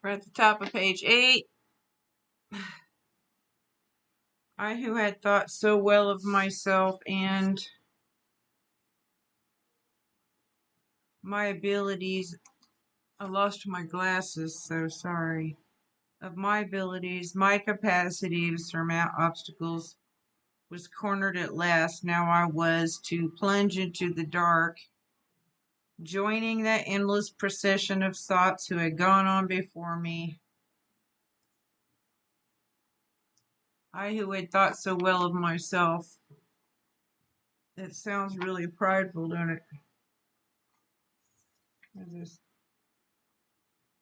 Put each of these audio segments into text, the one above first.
We're at the top of page 8. I who had thought so well of myself and my abilities. I lost my glasses, so sorry. Of my abilities, my capacity to surmount obstacles was cornered at last. Now I was to plunge into the dark, joining that endless procession of thoughts who had gone on before me. I who had thought so well of myself. It sounds really prideful, don't it? This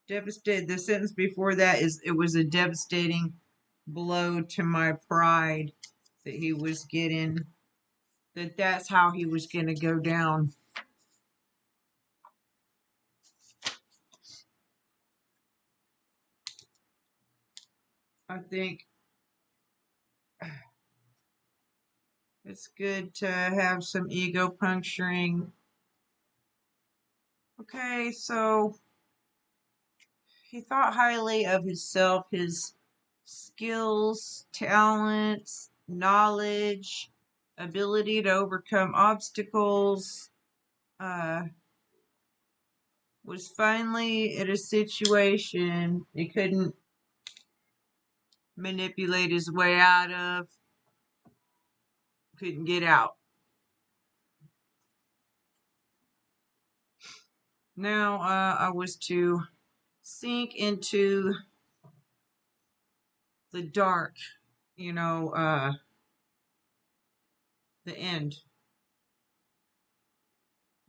devastated. The sentence before that is, it was a devastating blow to my pride that he was getting, that's how he was going to go down. I think it's good to have some ego puncturing. Okay, so he thought highly of himself, his skills, talents, knowledge, ability to overcome obstacles, was finally in a situation he couldn't manipulate his way out of, couldn't get out. Now I was to sink into the dark, the end.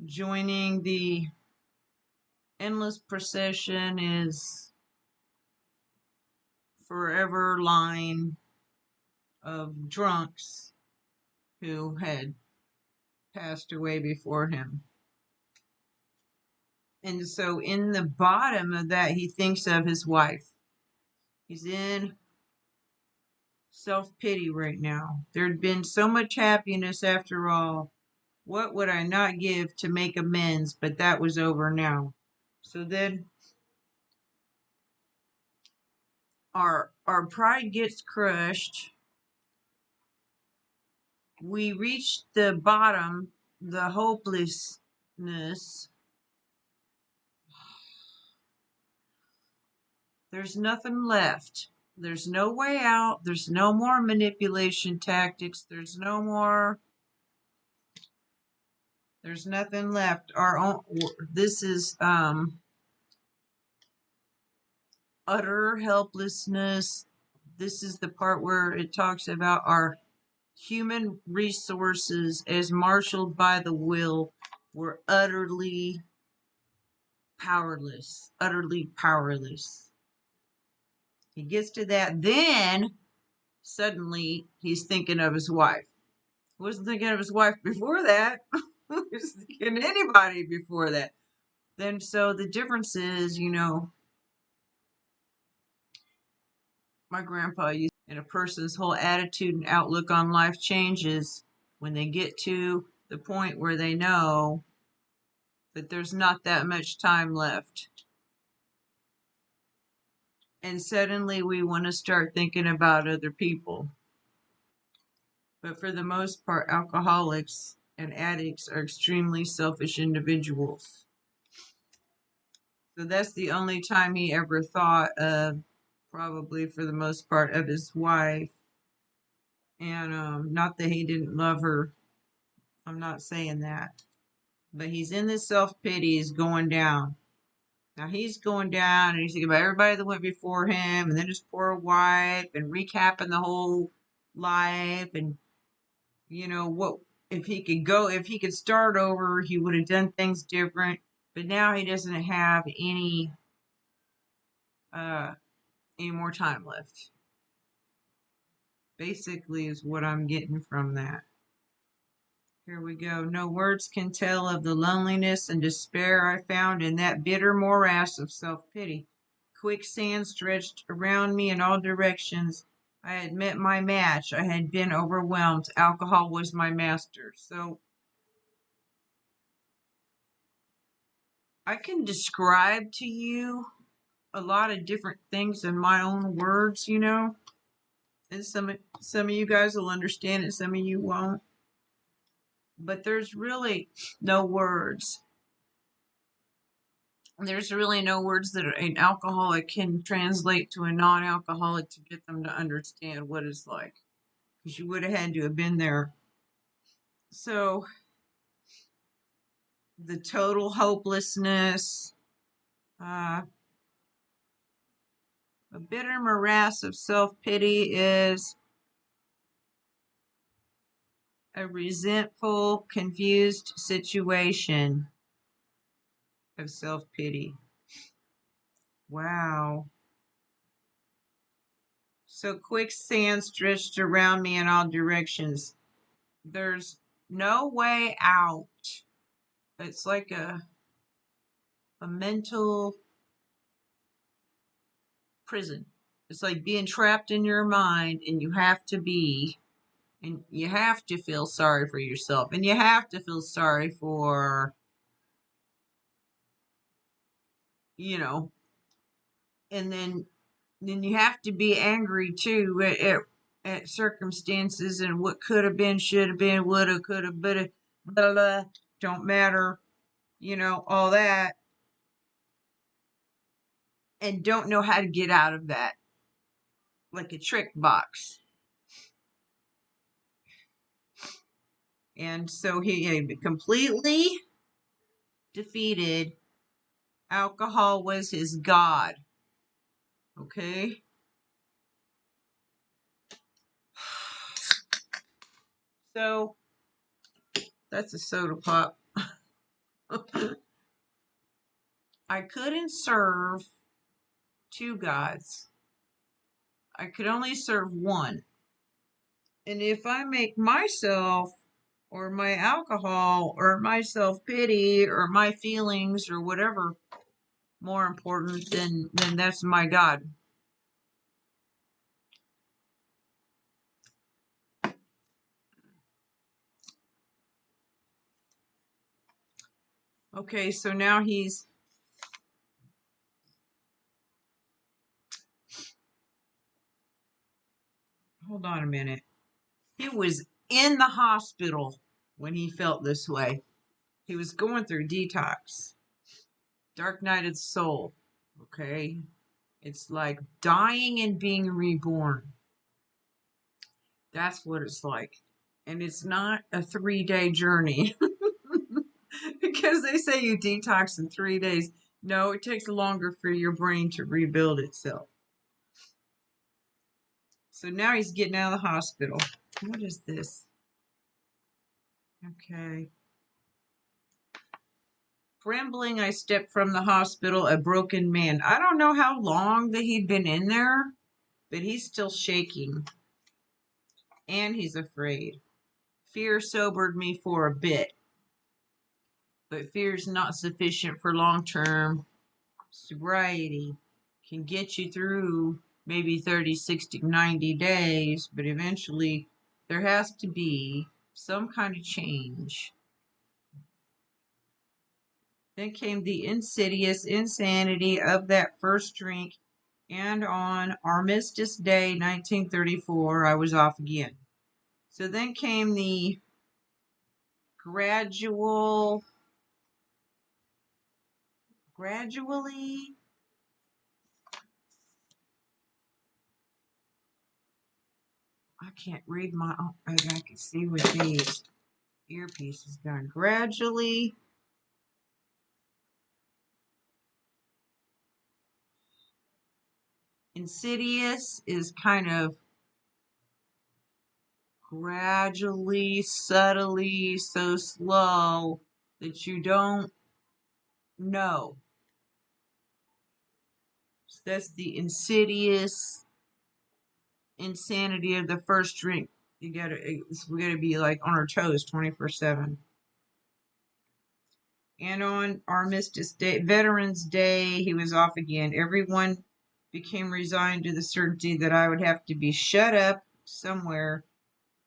Joining the endless procession is forever line of drunks who had passed away before him. And so in the bottom of that, he thinks of his wife. He's in self-pity right now. There'd been so much happiness after all. What would I not give to make amends? But that was over now. So then our pride gets crushed. We reach the bottom, the hopelessness. There's nothing left. There's no way out. There's no more manipulation tactics. There's nothing left. Our own, this is utter helplessness. This is the part where it talks about our human resources as marshaled by the will were utterly powerless. Utterly powerless. He gets to that, then suddenly he's thinking of his wife. He wasn't thinking of his wife before that. He was thinking of anybody before that. Then so the difference is, my grandpa used, and a person's whole attitude and outlook on life changes when they get to the point where they know that there's not that much time left. And suddenly we want to start thinking about other people. But for the most part, alcoholics and addicts are extremely selfish individuals. So that's the only time he ever thought of, probably for the most part, of his wife. And not that he didn't love her. I'm not saying that. But he's in this self-pity, he's going down. Now he's going down and he's thinking about everybody that went before him and then his poor wife and recapping the whole life and what if he could start over, he would have done things different. But now he doesn't have any more time left. Basically is what I'm getting from that. Here we go. No words can tell of the loneliness and despair I found in that bitter morass of self-pity. Quicksand stretched around me in all directions. I had met my match. I had been overwhelmed. Alcohol was my master. So I can describe to you a lot of different things in my own words, you know. And some of you guys will understand it, some of you won't. But there's really no words. There's really no words that an alcoholic can translate to a non-alcoholic to get them to understand what it's like. Because you would have had to have been there. So the total hopelessness, a bitter morass of self-pity is a resentful, confused situation of self-pity. Wow. So quicksand stretched around me in all directions. There's no way out. It's like a mental prison. It's like being trapped in your mind, and you have to feel sorry for yourself, and you have to feel sorry for, you know, and then you have to be angry too at circumstances and what could have been, should have been, would have, could have, blah, blah, blah, don't matter, you know, all that, and don't know how to get out of that, like a trick box. And so he completely defeated. Alcohol was his god. Okay? So that's a soda pop. I couldn't serve two gods. I could only serve one. And if I make myself or my alcohol or my self-pity or my feelings or whatever more important, then that's my God. Okay, so now he's hold on a minute. He was in the hospital when he felt this way. He was going through detox. Dark night of the soul. Okay? It's like dying and being reborn. That's what it's like. And it's not a 3-day journey. Because they say you detox in 3 days. No, it takes longer for your brain to rebuild itself. So now he's getting out of the hospital. What is this? Okay. Trembling, I stepped from the hospital, a broken man. I don't know how long that he'd been in there, but he's still shaking. And he's afraid. Fear sobered me for a bit. But fear is not sufficient for long-term sobriety. Can get you through maybe 30, 60, 90 days, but eventually there has to be some kind of change. Then came the insidious insanity of that first drink, and on Armistice Day, 1934, I was off again. So then came the gradually, I can't read my own, I can see what these earpiece is done. Gradually, insidious is kind of gradually, subtly, so slow that you don't know. So that's the insidious insanity of the first drink. We gotta be like on our toes 24/7. And on Armistice Day, Veterans Day, he was off again. Everyone became resigned to the certainty that I would have to be shut up somewhere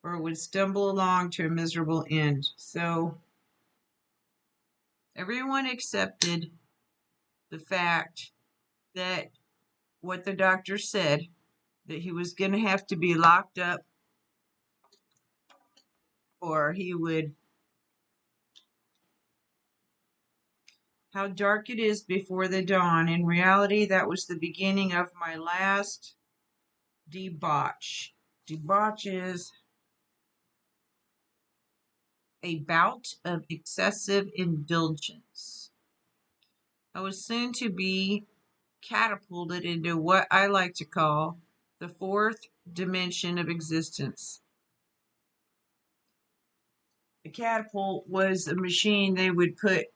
or would stumble along to a miserable end. So everyone accepted the fact that what the doctor said, that he was going to have to be locked up or he would. How dark it is before the dawn. In reality, that was the beginning of my last debauch. Debauch is a bout of excessive indulgence. I was soon to be catapulted into what I like to call the fourth dimension of existence. The catapult was a machine they would put,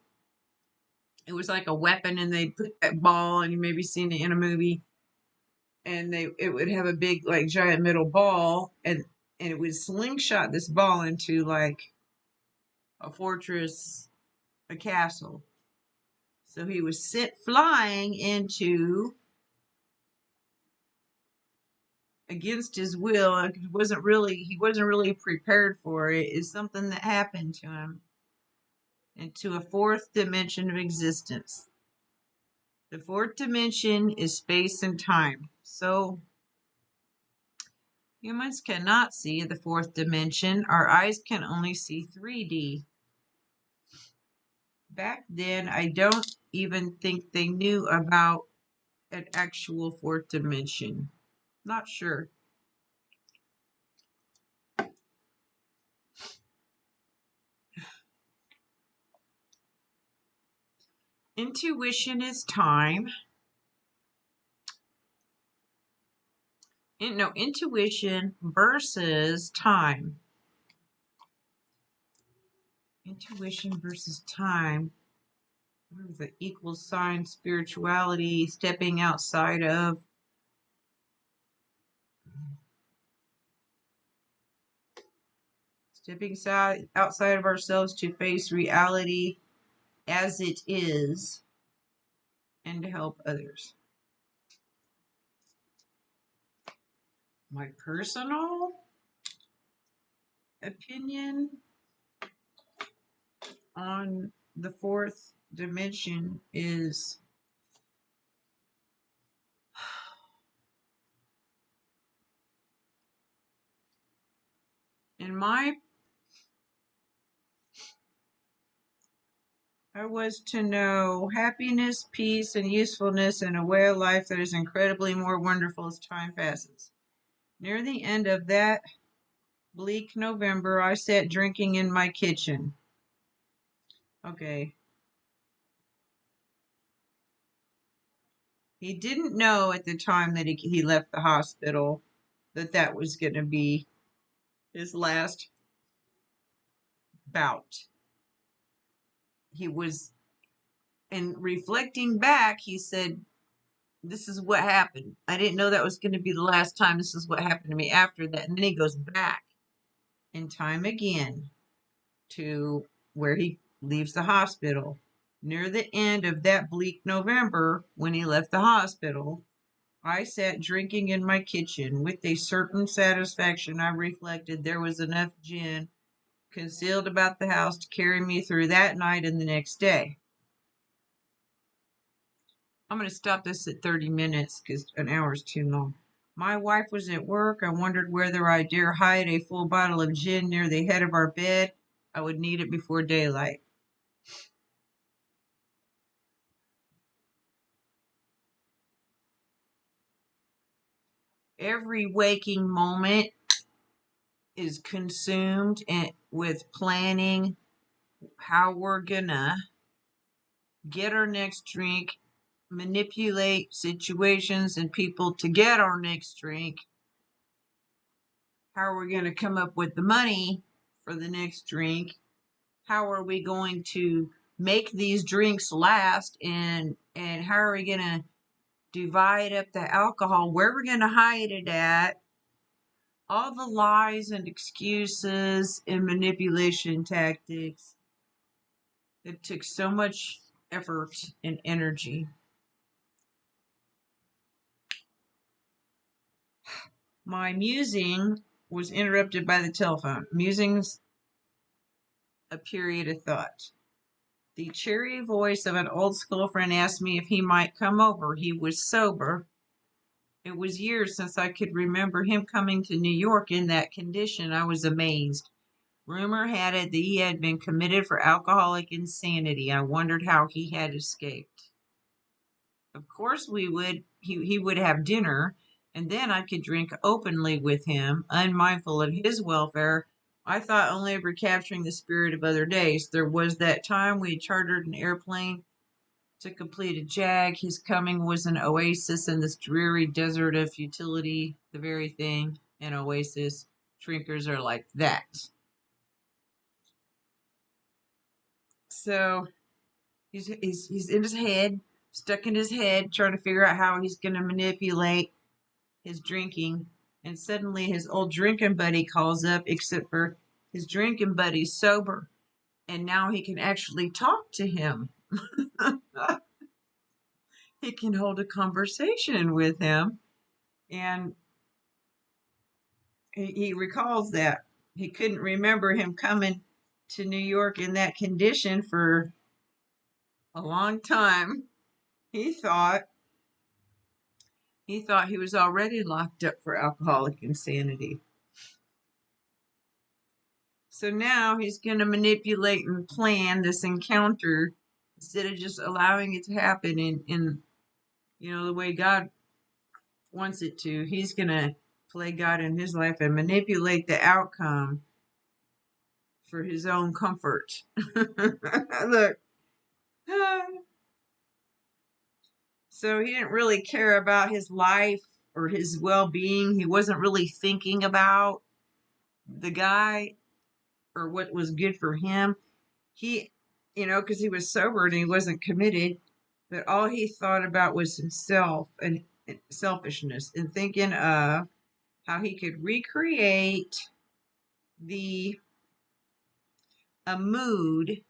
it was like a weapon, and they'd put that ball, and you maybe seen it in a movie, and it would have a big like giant metal ball, and it would slingshot this ball into like a fortress, a castle. So he was sent flying into, against his will. He wasn't really prepared for it. It's something that happened to him, into a fourth dimension of existence. The fourth dimension is space and time. So humans cannot see the fourth dimension. Our eyes can only see 3D. Back then, I don't even think they knew about an actual fourth dimension. Not sure. Intuition is time. No, intuition versus time. Intuition versus time. The equal sign spirituality, stepping outside of outside of ourselves to face reality as it is and to help others. My personal opinion on the fourth dimension is I was to know happiness, peace, and usefulness in a way of life that is incredibly more wonderful as time passes. Near the end of that bleak November, I sat drinking in my kitchen. Okay. He didn't know at the time that he left the hospital that was going to be his last bout. He was, and reflecting back, he said, this is what happened. I didn't know that was going to be the last time. This is what happened to me after that. And then he goes back in time again to where he leaves the hospital. Near the end of that bleak November, when he left the hospital, I sat drinking in my kitchen. With a certain satisfaction, I reflected there was enough gin concealed about the house to carry me through that night and the next day. I'm going to stop this at 30 minutes because an hour is too long. My wife was at work. I wondered whether I dare hide a full bottle of gin near the head of our bed. I would need it before daylight. Every waking moment is consumed with planning how we're gonna get our next drink, manipulate situations and people to get our next drink, how are we going to come up with the money for the next drink, how are we going to make these drinks last, and how are we going to divide up the alcohol, where we're going to hide it at, all the lies and excuses and manipulation tactics. It took so much effort and energy. My musing was interrupted by the telephone. Musing's a period of thought. The cheery voice of an old school friend asked me if he might come over. He was sober It was years since I could remember him coming to New York in that condition. I was amazed. Rumor had it that he had been committed for alcoholic insanity. I wondered how he had escaped. Of course he would have dinner, and then I could drink openly with him, unmindful of his welfare. I thought only of recapturing the spirit of other days. There was that time we had chartered an airplane to complete a jag. His coming was an oasis in this dreary desert of futility, the very thing, an oasis. Drinkers are like that. So he's in his head, stuck in his head, trying to figure out how he's going to manipulate his drinking. And suddenly his old drinking buddy calls up, except for his drinking buddy's sober. And now he can actually talk to him. He can hold a conversation with him. And he recalls that he couldn't remember him coming to New York in that condition for a long time. He thought he was already locked up for alcoholic insanity. So now he's going to manipulate and plan this encounter instead of just allowing it to happen in the way God wants it to. He's going to play God in his life and manipulate the outcome for his own comfort. Look. So he didn't really care about his life or his well-being. He wasn't really thinking about the guy or what was good for him. He, because he was sober and he wasn't committed, but all he thought about was himself and selfishness and thinking of how he could recreate the a mood.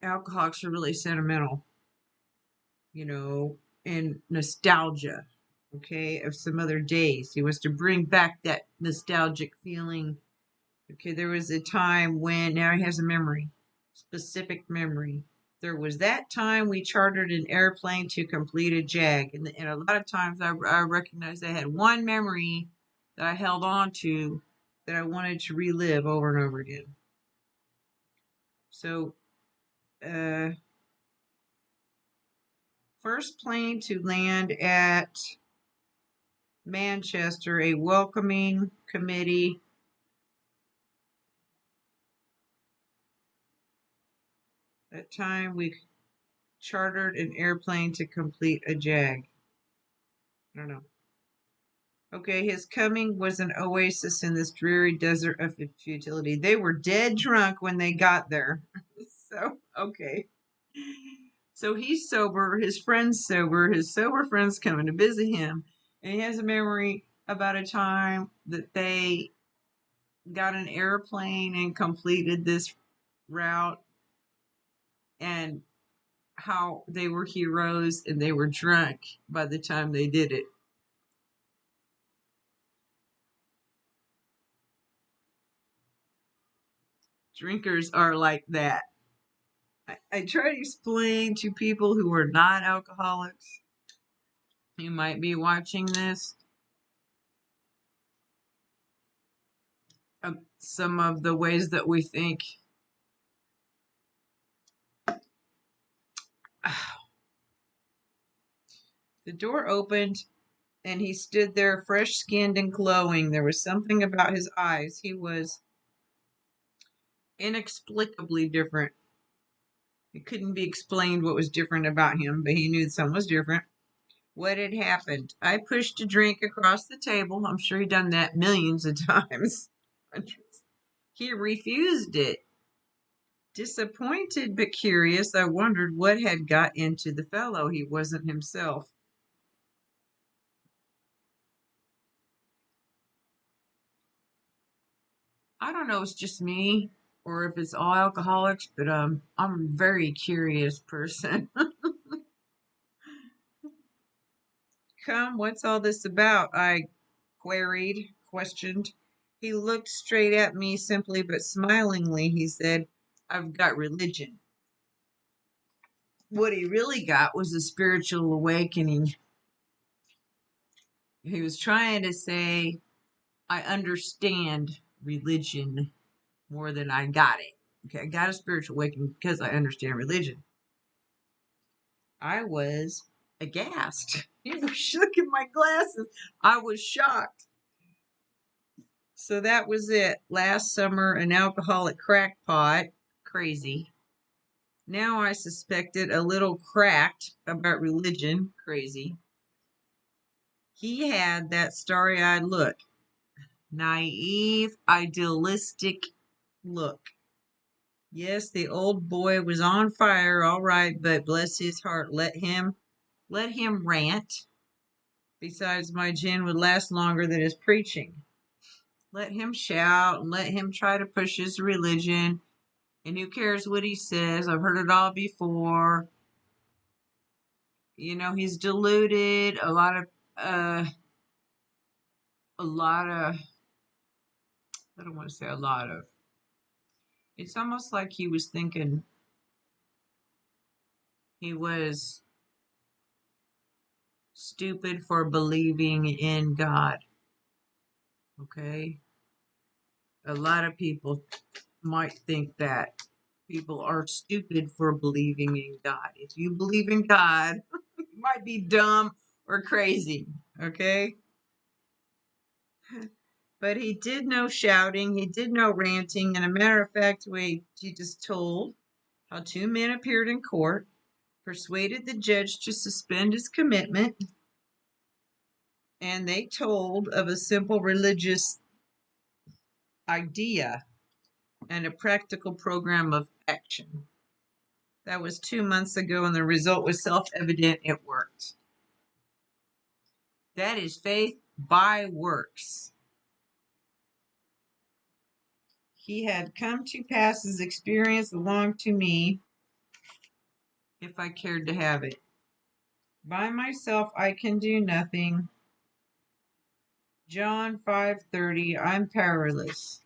Alcoholics are really sentimental, and nostalgia, okay, of some other days. He was to bring back that nostalgic feeling. Okay, there was a time when, now he has a memory, specific memory. There was that time we chartered an airplane to complete a jag. And a lot of times I recognized I had one memory that I held on to that I wanted to relive over and over again. So, first plane to land at Manchester, a welcoming committee. That time we chartered an airplane to complete a jag. I don't know. Okay, his coming was an oasis in this dreary desert of futility. They were dead drunk when they got there. So, okay. So he's sober, his friend's sober, his sober friend's coming to visit him. And he has a memory about a time that they got an airplane and completed this route and how they were heroes and they were drunk by the time they did it. Drinkers are like that. I try to explain to people who are not alcoholics, who might be watching this, some of the ways that we think. The door opened and he stood there fresh skinned and glowing. There was something about his eyes. He was inexplicably different. It couldn't be explained what was different about him, but he knew something was different. What had happened? I pushed a drink across the table. I'm sure he'd done that millions of times. He refused it. Disappointed but curious, I wondered what had got into the fellow. He wasn't himself. I don't know if it's just me or if it's all alcoholics, but I'm a very curious person. Come, what's all this about? I questioned. He looked straight at me simply but smilingly. He said, I've got religion. What he really got was a spiritual awakening. He was trying to say, I understand religion more than I got it. Okay, I got a spiritual awakening because I understand religion. I was aghast. He was shook in my glasses. I was shocked. So that was it. Last summer, an alcoholic crackpot. Crazy. Now I suspected a little cracked about religion. Crazy. He had that starry eyed look. Naive, idealistic look. Yes, the old boy was on fire, all right, but bless his heart, let him rant. Besides, my gin would last longer than his preaching. Let him shout and let him try to push his religion. And who cares what he says? I've heard it all before. He's deluded. A lot of, I don't want to say a lot of. It's almost like he was thinking he was stupid for believing in God. Okay? A lot of people might think that people are stupid for believing in God. If you believe in God, you might be dumb or crazy. Okay? But he did no shouting, he did no ranting, and a matter of fact, he just told how two men appeared in court, persuaded the judge to suspend his commitment, and they told of a simple religious idea and a practical program of action. That was 2 months ago, and the result was self evident. It worked. That is faith by works. He had come to pass his experience along to me if I cared to have it. By myself I can do nothing. John 5:30, I'm powerless.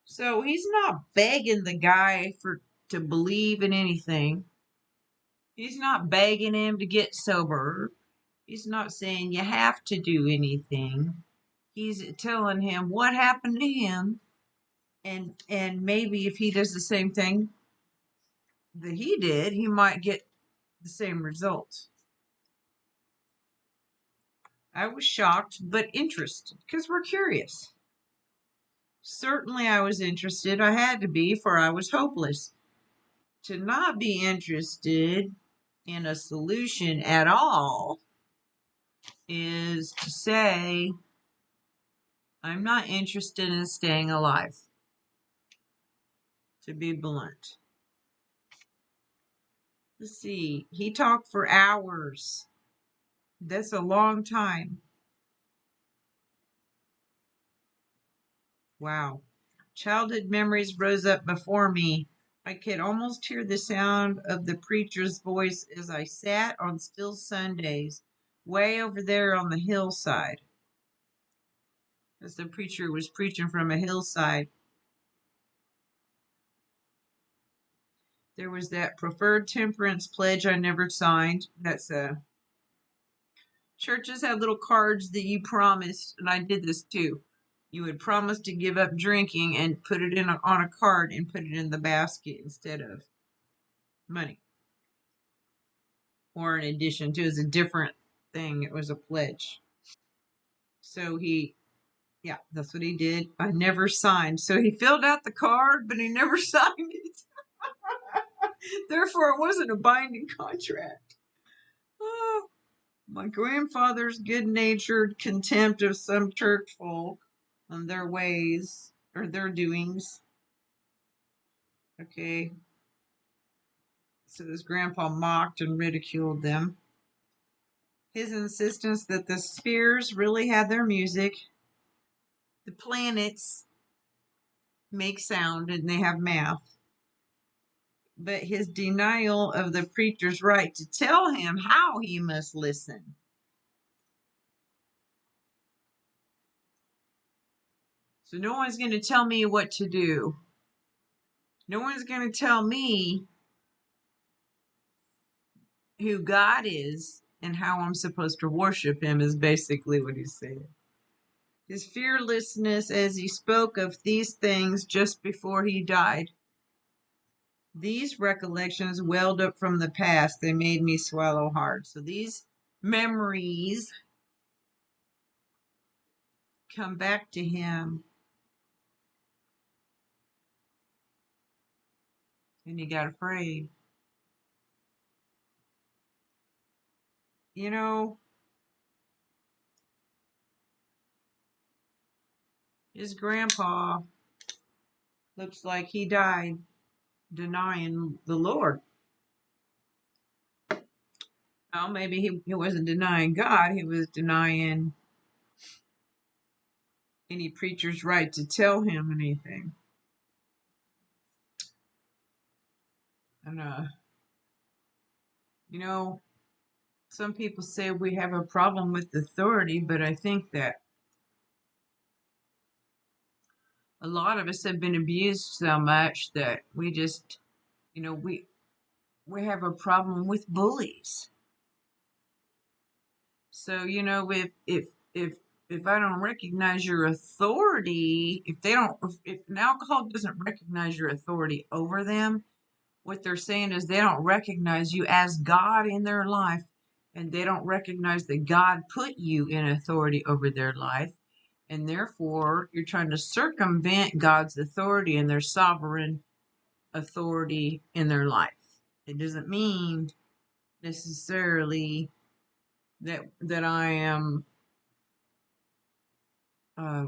So he's not begging the guy to believe in anything. He's not begging him to get sober. He's not saying you have to do anything. He's telling him what happened to him, and maybe if he does the same thing that he did, he might get the same result. I was shocked but interested because we're curious. Certainly I was interested. I had to be, for I was hopeless. To not be interested in a solution at all is to say, I'm not interested in staying alive, to be blunt. Let's see, he talked for hours. That's a long time. Wow. Childhood memories rose up before me. I could almost hear the sound of the preacher's voice as I sat on still Sundays, way over there on the hillside. As the preacher was preaching from a hillside, there was that preferred temperance pledge I never signed. Churches had little cards that you promised, and I did this too. You would promise to give up drinking and put it on a card and put it in the basket instead of money. Or in addition to, it was a different thing. It was a pledge. So yeah, that's what he did. I never signed. So he filled out the card, but he never signed it. Therefore, it wasn't a binding contract. Oh, my grandfather's good natured contempt of some church folk and their ways or their doings. Okay. So his grandpa mocked and ridiculed them. His insistence that the spheres really had their music, the planets make sound and they have math. But his denial of the preacher's right to tell him how he must listen. So no one's going to tell me what to do. No one's going to tell me who God is and how I'm supposed to worship him is basically what he said. His fearlessness as he spoke of these things just before he died. These recollections welled up from the past. They made me swallow hard. So these memories come back to him, and he got afraid. You know, his grandpa looks like he died denying the Lord. Well, maybe he wasn't denying God, he was denying any preacher's right to tell him anything. And, you know, some people say we have a problem with authority, but I think that a lot of us have been abused so much that we just, we have a problem with bullies. So, if I don't recognize your authority, if an alcohol doesn't recognize your authority over them, what they're saying is they don't recognize you as God in their life, and they don't recognize that God put you in authority over their life, and therefore you're trying to circumvent God's authority and their sovereign authority in their life. It doesn't mean necessarily that I am uh,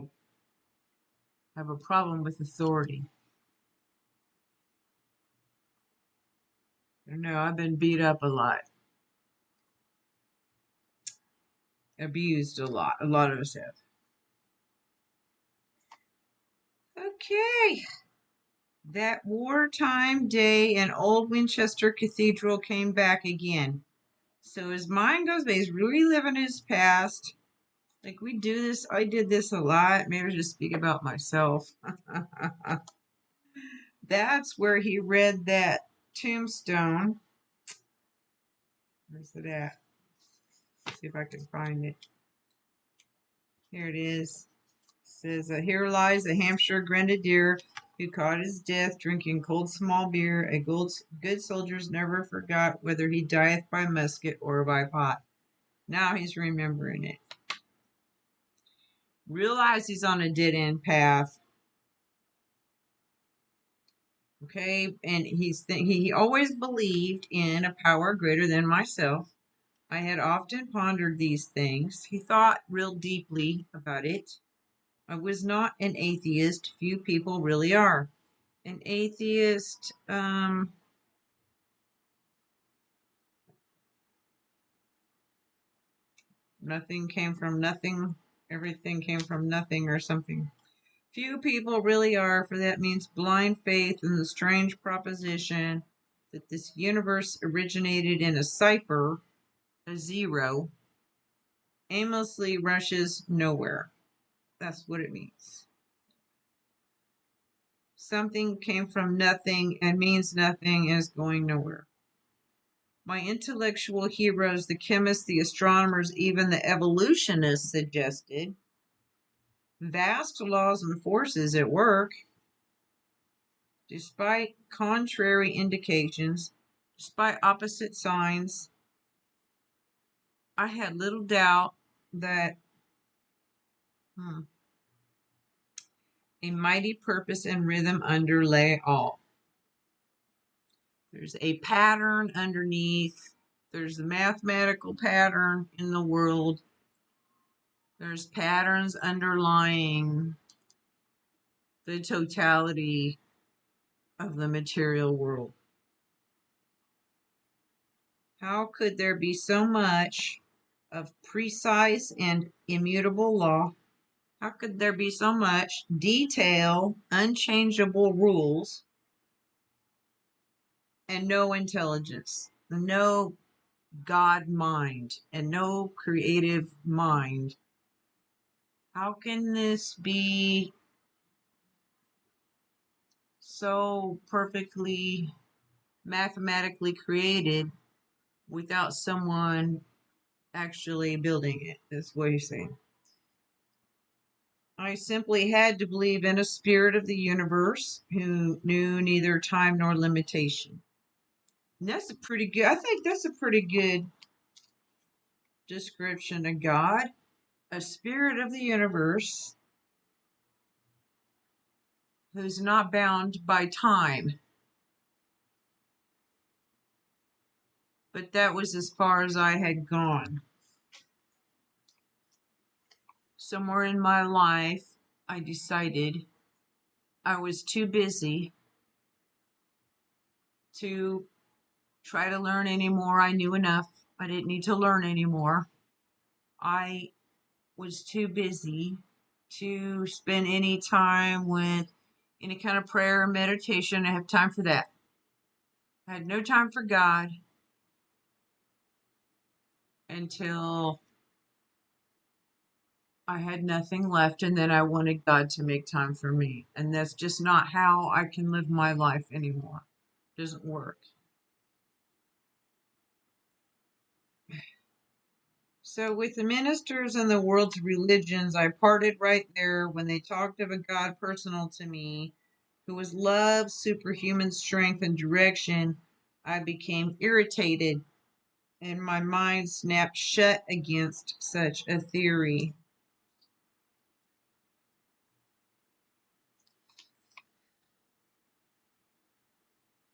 have a problem with authority. No, I've been beat up a lot, abused a lot. A lot of us have. Okay. That wartime day in Old Winchester Cathedral came back again. So his mind goes back. He's reliving his past. Like we do this, I did this a lot. Maybe I just speak about myself. That's where he read that tombstone. Where's it at? Let's see if I can find it. Here it is. It says, here lies a Hampshire grenadier who caught his death drinking cold small beer. A good soldier's never forgot whether he dieth by musket or by pot. Now he's remembering it. Realize he's on a dead end path. Okay, and he always believed in a power greater than myself. I had often pondered these things. He thought real deeply about it. I was not an atheist. Few people really are. An atheist, nothing came from nothing, everything came from nothing or something. Few people really are, for that means blind faith in the strange proposition that this universe originated in a cipher, a zero, aimlessly rushes nowhere. That's what it means. Something came from nothing and means nothing and is going nowhere. My intellectual heroes, the chemists, the astronomers, even the evolutionists suggested vast laws and forces at work. Despite contrary indications, despite opposite signs, I had little doubt that a mighty purpose and rhythm underlay all. There's a pattern underneath. There's a mathematical pattern in the world. There's patterns underlying the totality of the material world. How could there be so much of precise and immutable law? How could there be so much detail, unchangeable rules, and no intelligence, no God mind, and no creative mind? How can this be so perfectly mathematically created without someone actually building it. That's what he's saying. I simply had to believe in a spirit of the universe who knew neither time nor limitation. And that's a pretty good, I think that's a pretty good description of God. A spirit of the universe who's not bound by time. But that was as far as I had gone. Somewhere in my life, I decided I was too busy to try to learn anymore. I knew enough. I didn't need to learn anymore. I was too busy to spend any time with any kind of prayer or meditation. I have time for that. I had no time for God until I had nothing left, and then I wanted God to make time for me. And that's just not how I can live my life anymore. It doesn't work. So, with the ministers and the world's religions, I parted right there when they talked of a God personal to me who was love, superhuman strength, and direction. I became irritated, and my mind snapped shut against such a theory.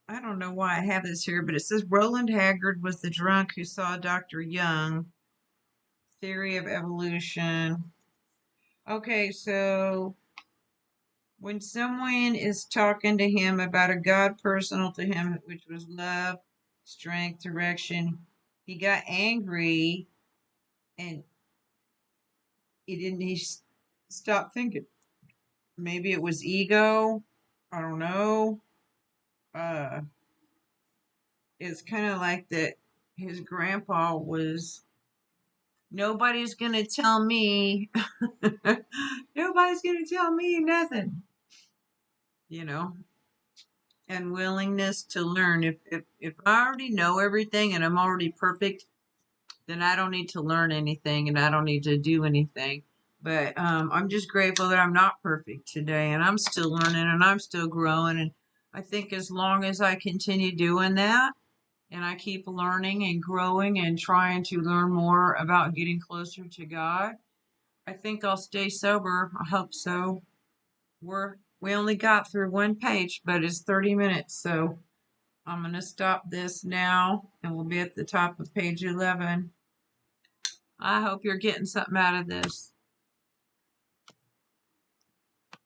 I don't know why I have this here, but it says Roland Haggard was the drunk who saw Dr. Young. Theory of evolution. Okay, so when someone is talking to him about a God personal to him, which was love, strength, direction, he got angry and he stopped thinking. Maybe it was ego. I don't know. Uh, it's kind of like that his grandpa was, nobody's going to tell me, nobody's going to tell me nothing, you know, and willingness to learn. If I already know everything and I'm already perfect, then I don't need to learn anything and I don't need to do anything. But I'm just grateful that I'm not perfect today and I'm still learning and I'm still growing. And I think as long as I continue doing that and I keep learning and growing and trying to learn more about getting closer to God, I think I'll stay sober. I hope so. We only got through one page, but it's 30 minutes, so I'm going to stop this now and we'll be at the top of page 11. I hope you're getting something out of this.